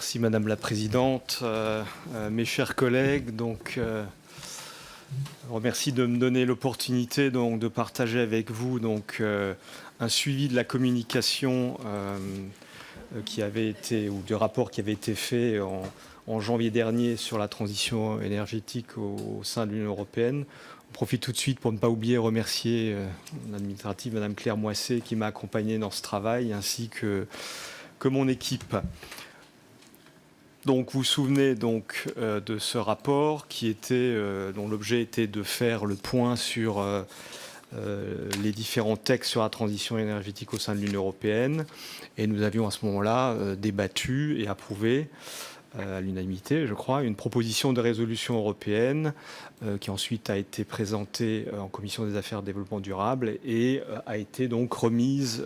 Merci Madame la Présidente. Mes chers collègues, je vous remercie de me donner l'opportunité de partager avec vous un suivi de la communication qui avait été, ou du rapport qui avait été fait en janvier dernier sur la transition énergétique au sein de l'Union européenne. On profite tout de suite pour ne pas oublier remercier l'administrative Madame Claire Moisset qui m'a accompagné dans ce travail, ainsi que mon équipe. Donc, vous vous souvenez de ce rapport dont l'objet était de faire le point sur les différents textes sur la transition énergétique au sein de l'Union européenne. Et nous avions à ce moment-là débattu et approuvé à l'unanimité, je crois, une proposition de résolution européenne qui ensuite a été présentée en Commission des affaires développement durable et a été donc remise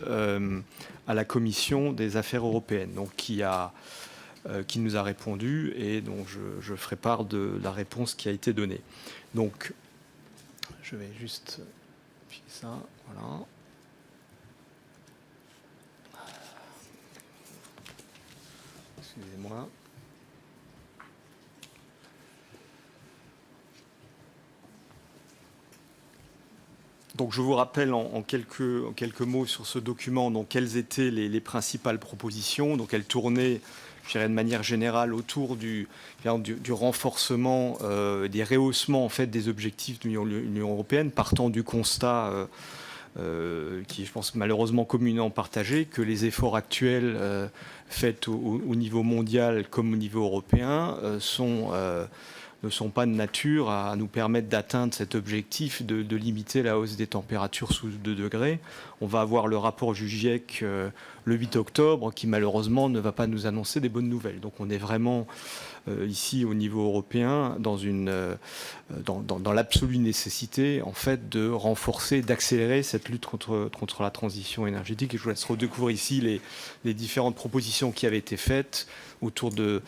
à la Commission des affaires européennes, donc qui nous a répondu et dont je ferai part de la réponse qui a été donnée. Donc, je vais juste filer ça, voilà. Excusez-moi. Donc, je vous rappelle en quelques mots sur ce document quelles étaient les principales propositions. Donc, elles tournaient, je dirais, de manière générale autour du renforcement, des rehaussements en fait, des objectifs de l'Union européenne, partant du constat qui est, je pense, malheureusement communément partagé, que les efforts actuels faits au niveau mondial comme au niveau européen ne sont pas de nature à nous permettre d'atteindre cet objectif de limiter la hausse des températures sous 2 degrés. On va avoir le rapport du GIEC le 8 octobre qui malheureusement ne va pas nous annoncer des bonnes nouvelles. Donc on est vraiment ici au niveau européen dans l'absolue nécessité en fait de renforcer, d'accélérer cette lutte contre la transition énergétique. Et je vous laisse redécouvrir ici les différentes propositions qui avaient été faites autour du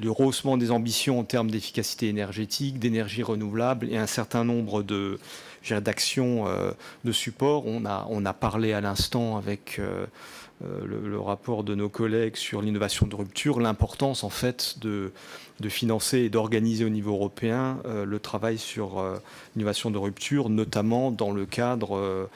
rehaussement des ambitions en termes d'efficacité énergétique, d'énergie renouvelable et un certain nombre d'actions de support. On a parlé à l'instant avec le rapport de nos collègues sur l'innovation de rupture, l'importance en fait de financer et d'organiser au niveau européen le travail sur l'innovation de rupture, notamment dans le cadre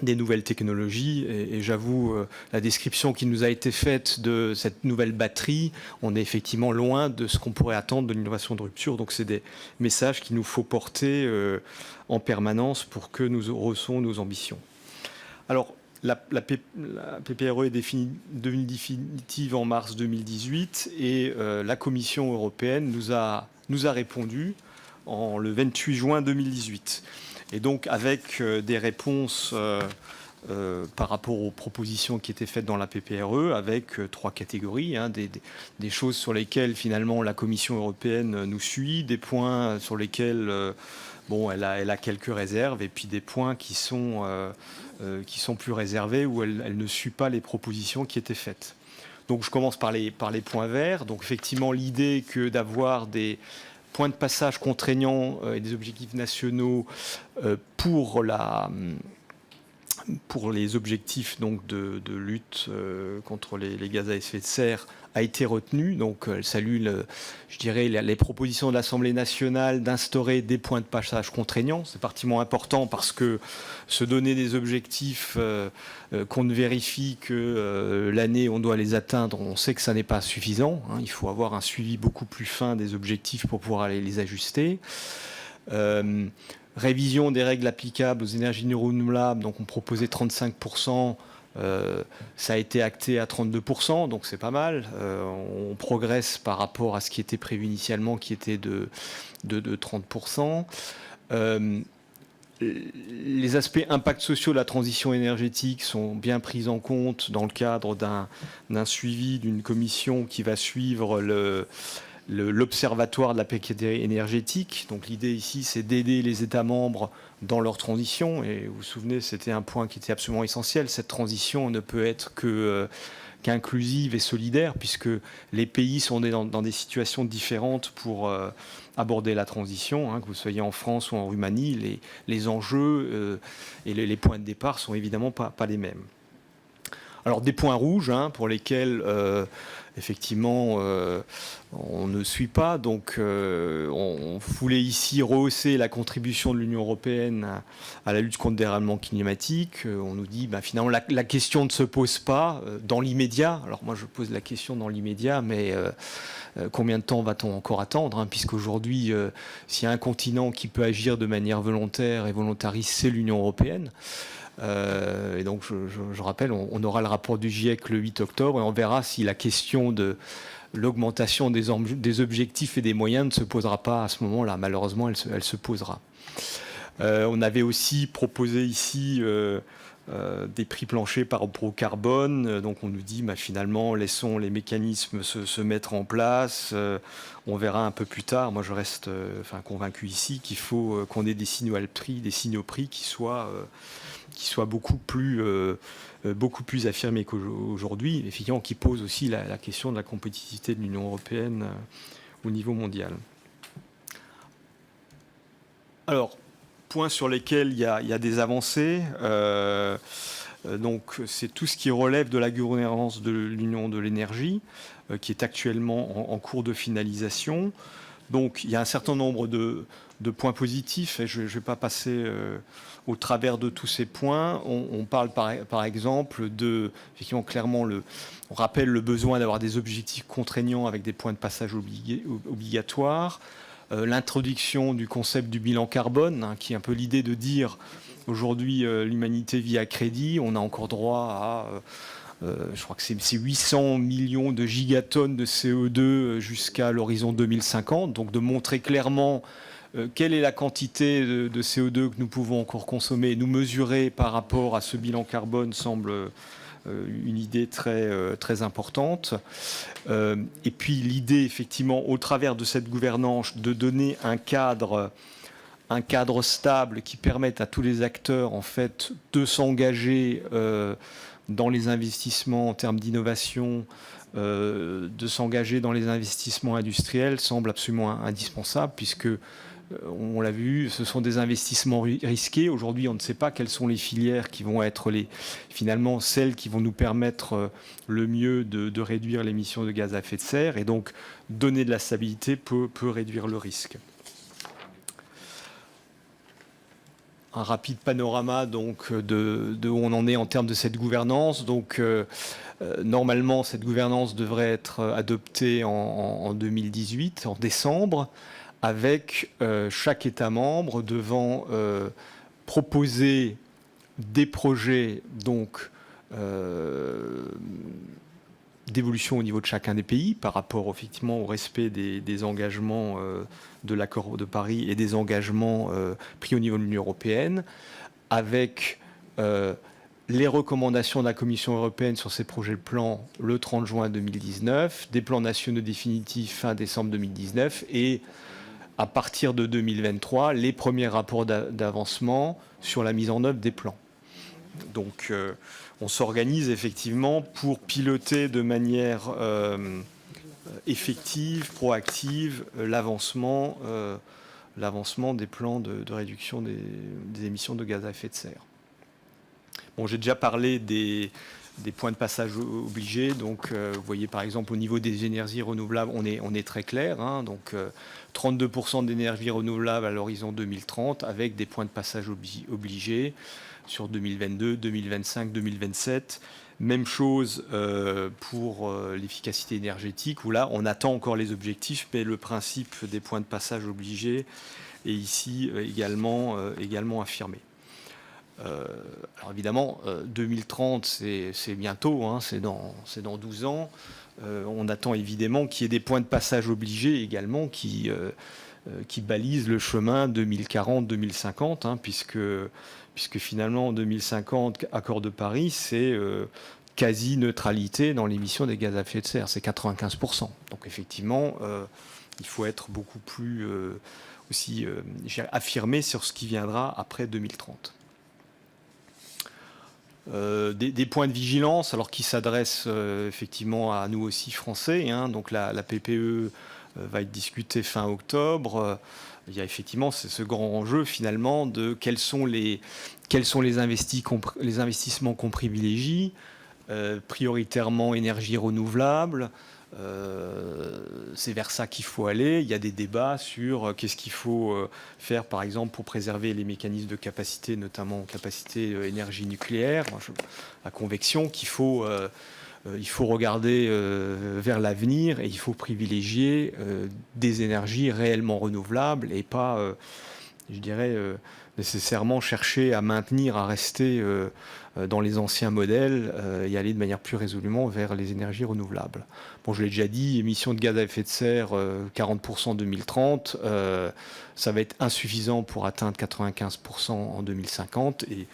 des nouvelles technologies. Et j'avoue, la description qui nous a été faite de cette nouvelle batterie, on est effectivement loin de ce qu'on pourrait attendre de l'innovation de rupture. Donc c'est des messages qu'il nous faut porter en permanence pour que nous rehaussions nos ambitions. Alors, la PPRE est devenue définitive en mars 2018 et la Commission européenne nous a répondu le 28 juin 2018. Et donc avec des réponses par rapport aux propositions qui étaient faites dans la PPRE, avec 3 catégories, des choses sur lesquelles finalement la Commission européenne nous suit, des points sur lesquels elle a quelques réserves, et puis des points qui sont plus réservés, où elle ne suit pas les propositions qui étaient faites. Donc je commence par les points verts. Donc effectivement l'idée que d'avoir des points de passage contraignants et des objectifs nationaux pour les objectifs donc, de lutte contre les gaz à effet de serre a été retenue. Donc elle salue, je dirais, les propositions de l'Assemblée nationale d'instaurer des points de passage contraignants. C'est particulièrement important parce que se donner des objectifs qu'on ne vérifie que l'année où on doit les atteindre, on sait que ça n'est pas suffisant. Il faut avoir un suivi beaucoup plus fin des objectifs pour pouvoir les ajuster. Révision des règles applicables aux énergies renouvelables, donc on proposait 35%, ça a été acté à 32%, donc c'est pas mal. On progresse par rapport à ce qui était prévu initialement, qui était de 30%. Les aspects impacts sociaux de la transition énergétique sont bien pris en compte dans le cadre d'un suivi d'une commission qui va suivre l'observatoire de la précarité énergétique. Donc l'idée ici, c'est d'aider les États membres dans leur transition. Et vous vous souvenez, c'était un point qui était absolument essentiel. Cette transition ne peut être qu'inclusive et solidaire, puisque les pays sont dans des situations différentes pour aborder la transition. Que vous soyez en France ou en Roumanie, les enjeux et les points de départ sont évidemment pas les mêmes. Alors des points rouges pour lesquels effectivement on ne suit pas. Donc on voulait ici rehausser la contribution de l'Union européenne à la lutte contre le dérèglement climatique. On nous dit finalement la question ne se pose pas dans l'immédiat. Alors moi je pose la question dans l'immédiat, mais combien de temps va-t-on encore attendre, puisqu'aujourd'hui, s'il y a un continent qui peut agir de manière volontaire et volontariste, c'est l'Union européenne. Et donc, je rappelle, on aura le rapport du GIEC le 8 octobre et on verra si la question de l'augmentation des objectifs et des moyens ne se posera pas à ce moment-là. Malheureusement, elle se posera. On avait aussi proposé ici des prix planchers par rapport au carbone. Donc on nous dit finalement laissons les mécanismes se mettre en place. On verra un peu plus tard. Moi je reste convaincu ici qu'il faut qu'on ait des signaux prix qui soient beaucoup plus affirmés qu'aujourd'hui, effectivement qui posent aussi la question de la compétitivité de l'Union européenne au niveau mondial. Alors, points sur lesquels il y a des avancées. Donc, c'est tout ce qui relève de la gouvernance de l'Union de l'énergie, qui est actuellement en cours de finalisation. Donc, il y a un certain nombre de points positifs, et je ne vais pas passer au travers de tous ces points. On parle par exemple effectivement, clairement, on rappelle le besoin d'avoir des objectifs contraignants avec des points de passage obligatoires. L'introduction du concept du bilan carbone, qui est un peu l'idée de dire aujourd'hui l'humanité vit à crédit, on a encore droit à, je crois que c'est 800 millions de gigatonnes de CO2 jusqu'à l'horizon 2050, donc de montrer clairement quelle est la quantité de CO2 que nous pouvons encore consommer et nous mesurer par rapport à ce bilan carbone semble une idée très importante. Et puis l'idée, effectivement, au travers de cette gouvernance, de donner un cadre stable qui permette à tous les acteurs, en fait, de s'engager dans les investissements en termes d'innovation, de s'engager dans les investissements industriels, semble absolument indispensable, puisque on l'a vu, ce sont des investissements risqués. Aujourd'hui, on ne sait pas quelles sont les filières qui vont être finalement celles qui vont nous permettre le mieux de réduire l'émission de gaz à effet de serre. Et donc, donner de la stabilité peut réduire le risque. Un rapide panorama donc, de où on en est en termes de cette gouvernance. Donc, normalement, cette gouvernance devrait être adoptée en 2018, en décembre, avec chaque État membre devant proposer des projets d'évolution au niveau de chacun des pays par rapport effectivement au respect des engagements de l'accord de Paris et des engagements pris au niveau de l'Union européenne, avec les recommandations de la Commission européenne sur ces projets de plan le 30 juin 2019, des plans nationaux définitifs fin décembre 2019 et à partir de 2023, les premiers rapports d'avancement sur la mise en œuvre des plans. Donc, on s'organise effectivement pour piloter de manière effective, proactive, l'avancement des plans de réduction des émissions de gaz à effet de serre. Bon, j'ai déjà parlé des points de passage obligés. Donc, vous voyez par exemple au niveau des énergies renouvelables, on est très clair. Donc, 32% d'énergie renouvelable à l'horizon 2030 avec des points de passage obligés sur 2022, 2025, 2027. Même chose pour l'efficacité énergétique où là, on attend encore les objectifs, mais le principe des points de passage obligés est ici également affirmé. Alors évidemment, 2030, c'est bientôt, c'est dans 12 ans. On attend évidemment qu'il y ait des points de passage obligés également qui balisent le chemin 2040-2050, puisque finalement en 2050, accord de Paris, c'est quasi-neutralité dans l'émission des gaz à effet de serre, c'est 95%. Donc effectivement, il faut être beaucoup plus aussi affirmé sur ce qui viendra après 2030. Des points de vigilance, alors qui s'adressent effectivement à nous aussi français. Donc la PPE va être discutée fin octobre. Il y a effectivement ce grand enjeu finalement de quels sont les investissements qu'on privilégie, prioritairement énergie renouvelable. C'est vers ça qu'il faut aller. Il y a des débats sur qu'est-ce qu'il faut faire, par exemple, pour préserver les mécanismes de capacité, notamment capacité énergie nucléaire, la convection, il faut regarder vers l'avenir et il faut privilégier des énergies réellement renouvelables et pas, je dirais, nécessairement chercher à maintenir, à rester dans les anciens modèles et aller de manière plus résolument vers les énergies renouvelables. Bon, je l'ai déjà dit, émissions de gaz à effet de serre 40% en 2030, ça va être insuffisant pour atteindre 95% en 2050 et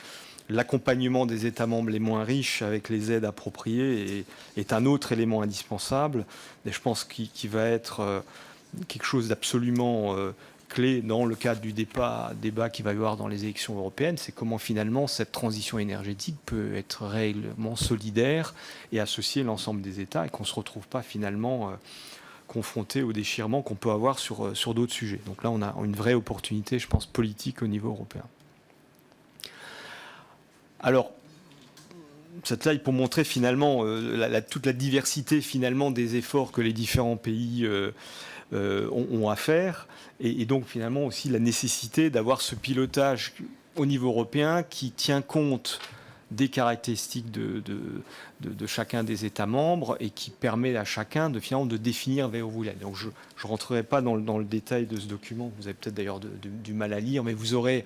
l'accompagnement des États membres les moins riches avec les aides appropriées est un autre élément indispensable et je pense qu'il va être quelque chose d'absolument clé dans le cadre du débat qu'il va y avoir dans les élections européennes, c'est comment finalement cette transition énergétique peut être réellement solidaire et associer l'ensemble des États et qu'on ne se retrouve pas finalement confronté au déchirement qu'on peut avoir sur d'autres sujets. Donc là, on a une vraie opportunité, je pense, politique au niveau européen. Alors, cette slide pour montrer finalement toute la diversité finalement des efforts que les différents pays ont à faire et donc finalement aussi la nécessité d'avoir ce pilotage au niveau européen qui tient compte des caractéristiques de chacun des États membres et qui permet à chacun finalement de définir vers où vous allez. Donc je ne rentrerai pas dans le détail de ce document, vous avez peut-être d'ailleurs du mal à lire, mais vous aurez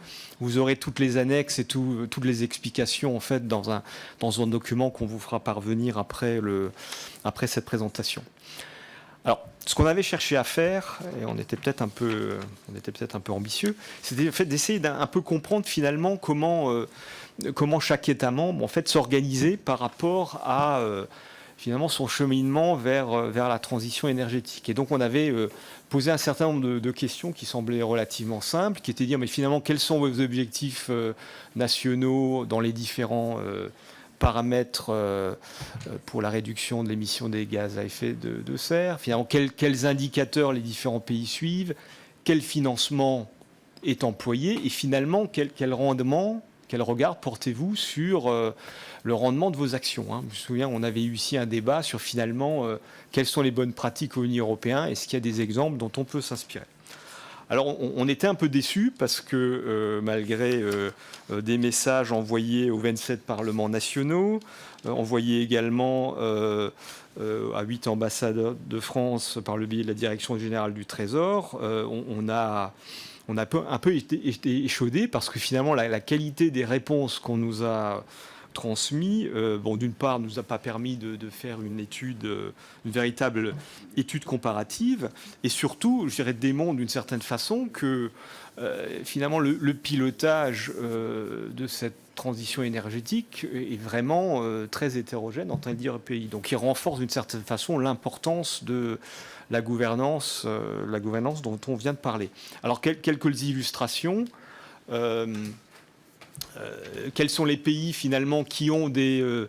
toutes les annexes et toutes les explications en fait dans un document qu'on vous fera parvenir après cette présentation. Alors, ce qu'on avait cherché à faire, et on était peut-être un peu ambitieux, c'était en fait d'essayer d'un peu comprendre finalement comment chaque État membre en fait s'organisait par rapport à finalement son cheminement vers la transition énergétique. Et donc on avait posé un certain nombre de questions qui semblaient relativement simples, qui étaient de dire mais finalement quels sont vos objectifs nationaux dans les différents paramètres pour la réduction de l'émission des gaz à effet de serre, finalement quels indicateurs les différents pays suivent, quel financement est employé et finalement quel rendement, quel regard portez-vous sur le rendement de vos actions. Je me souviens, on avait eu ici un débat sur finalement quelles sont les bonnes pratiques au niveau européen, est-ce qu'il y a des exemples dont on peut s'inspirer. Alors, on était un peu déçus parce que malgré des messages envoyés aux 27 parlements nationaux, envoyés également à 8 ambassadeurs de France par le biais de la Direction générale du Trésor, on a un peu été échaudés parce que finalement, la qualité des réponses qu'on nous a transmis, d'une part, ne nous a pas permis de faire une véritable étude comparative, et surtout, je dirais, démontre d'une certaine façon que finalement le pilotage de cette transition énergétique est vraiment très hétérogène entre les divers pays. Donc, il renforce d'une certaine façon l'importance de la gouvernance dont on vient de parler. Alors, quelques illustrations. Quels sont les pays finalement qui ont des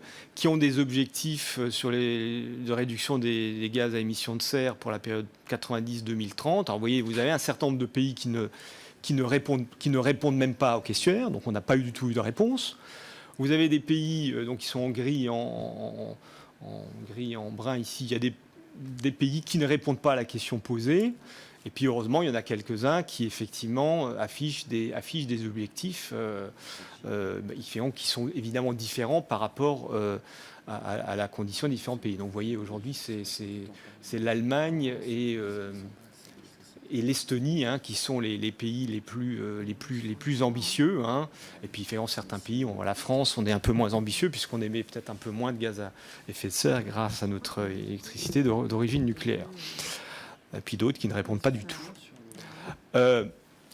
objectifs de réduction des gaz à émissions de serre pour la période 90-2030. Alors vous voyez, vous avez un certain nombre de pays qui ne répondent même pas au questionnaire, donc on n'a pas du tout eu de réponse. Vous avez des pays qui sont en gris, en brun ici, il y a des pays qui ne répondent pas à la question posée. Et puis heureusement, il y en a quelques-uns qui effectivement affichent des objectifs qui sont évidemment différents par rapport à la condition des différents pays. Donc vous voyez, aujourd'hui, c'est l'Allemagne et l'Estonie qui sont les pays les plus ambitieux. Et puis certains pays, la France, on est un peu moins ambitieux puisqu'on émet peut-être un peu moins de gaz à effet de serre grâce à notre électricité d'origine nucléaire. Et puis d'autres qui ne répondent pas du tout.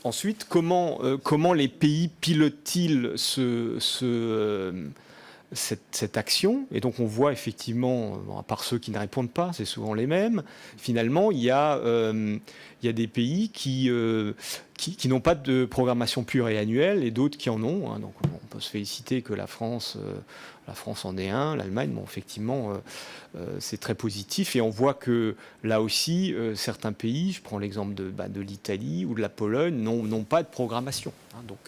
Ensuite, comment les pays pilotent-ils cette action? Et donc on voit effectivement, à part ceux qui ne répondent pas, c'est souvent les mêmes, finalement il y a des pays qui n'ont pas de programmation pluriannuelle et d'autres qui en ont. Donc on peut se féliciter que la France en ait un, l'Allemagne, effectivement c'est très positif et on voit que là aussi certains pays, je prends l'exemple de l'Italie ou de la Pologne, n'ont pas de programmation. Donc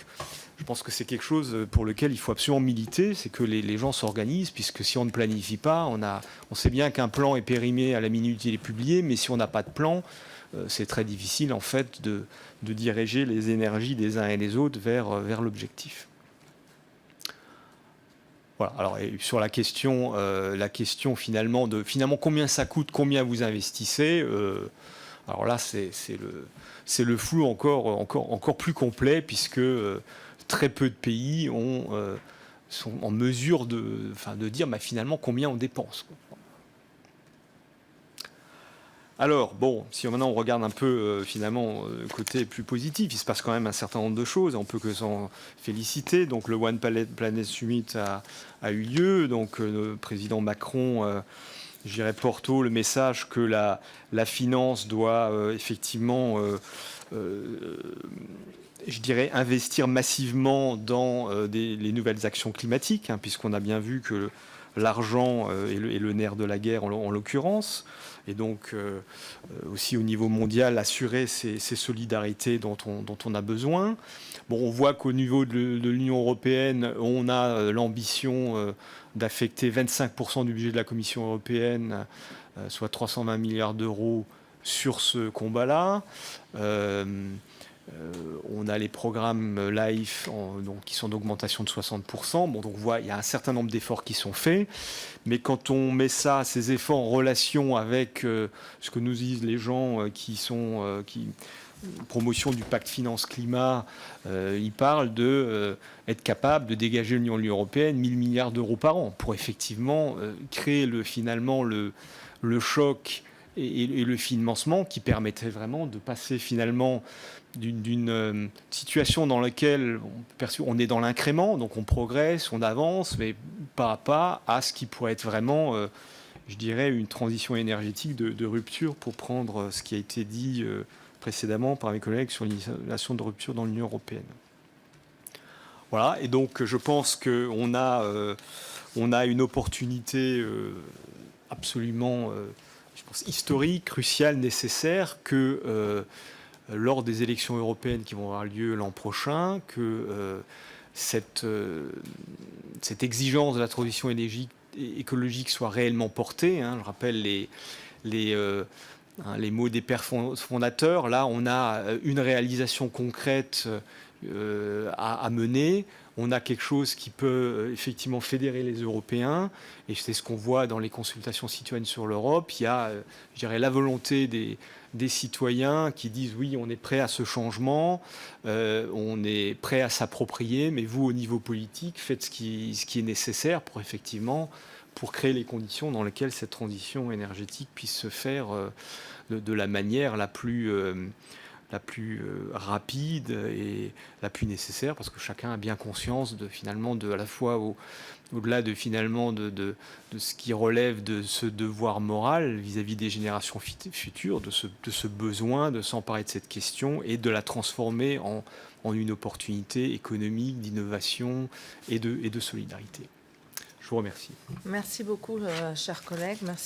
je pense que c'est quelque chose pour lequel il faut absolument militer, c'est que les gens s'organisent, puisque si on ne planifie pas, on sait bien qu'un plan est périmé à la minute il est publié, mais si on n'a pas de plan, c'est très difficile en fait de diriger les énergies des uns et des autres vers l'objectif. Voilà. Alors sur la question finalement combien ça coûte, combien vous investissez, alors là c'est le flou encore plus complet, puisque très peu de pays sont en mesure de dire finalement combien on dépense, quoi. Alors, bon, si maintenant on regarde un peu, finalement, côté plus positif, il se passe quand même un certain nombre de choses, on peut que s'en féliciter. Donc, le One Planet Summit a eu lieu. Donc, le président Macron, je dirais, porte haut le message que la finance doit effectivement, je dirais, investir massivement dans les nouvelles actions climatiques, hein, puisqu'on a bien vu que l'argent est le nerf de la guerre en l'occurrence. Et donc, aussi au niveau mondial, assurer ces solidarités dont on a besoin. Bon, on voit qu'au niveau de l'Union européenne, on a l'ambition d'affecter 25% du budget de la Commission européenne, soit 320 milliards d'euros, sur ce combat-là. On a les programmes LIFE qui sont d'augmentation de 60%. Bon, donc on voit il y a un certain nombre d'efforts qui sont faits. Mais quand on met ces efforts en relation avec ce que nous disent les gens qui promotion du pacte finance-climat, ils parlent d'être capable de dégager l'Union européenne 1000 milliards d'euros par an pour effectivement créer finalement le choc et le financement qui permettrait vraiment de passer finalement d'une situation dans laquelle on est dans l'incrément, donc on progresse, on avance, mais pas à pas, à ce qui pourrait être vraiment, je dirais, une transition énergétique de rupture, pour prendre ce qui a été dit précédemment par mes collègues sur l'installation de rupture dans l'Union européenne. Voilà, et donc je pense qu'on a une opportunité absolument, je pense, historique, cruciale, nécessaire, que lors des élections européennes qui vont avoir lieu l'an prochain, que cette exigence de la transition écologique soit réellement portée, hein. Je rappelle les mots des pères fondateurs. Là, on a une réalisation concrète à mener. On a quelque chose qui peut effectivement fédérer les Européens, et c'est ce qu'on voit dans les consultations citoyennes sur l'Europe. Il y a, je dirais, la volonté des citoyens qui disent oui, on est prêt à ce changement, on est prêt à s'approprier, mais vous, au niveau politique, faites ce qui est nécessaire pour créer les conditions dans lesquelles cette transition énergétique puisse se faire de la manière la plus rapide et la plus nécessaire, parce que chacun a bien conscience à la fois au-delà de ce qui relève de ce devoir moral vis-à-vis des générations futures, de ce besoin de s'emparer de cette question et de la transformer en une opportunité économique, d'innovation et de solidarité. Je vous remercie. Merci beaucoup, chers collègues. Merci.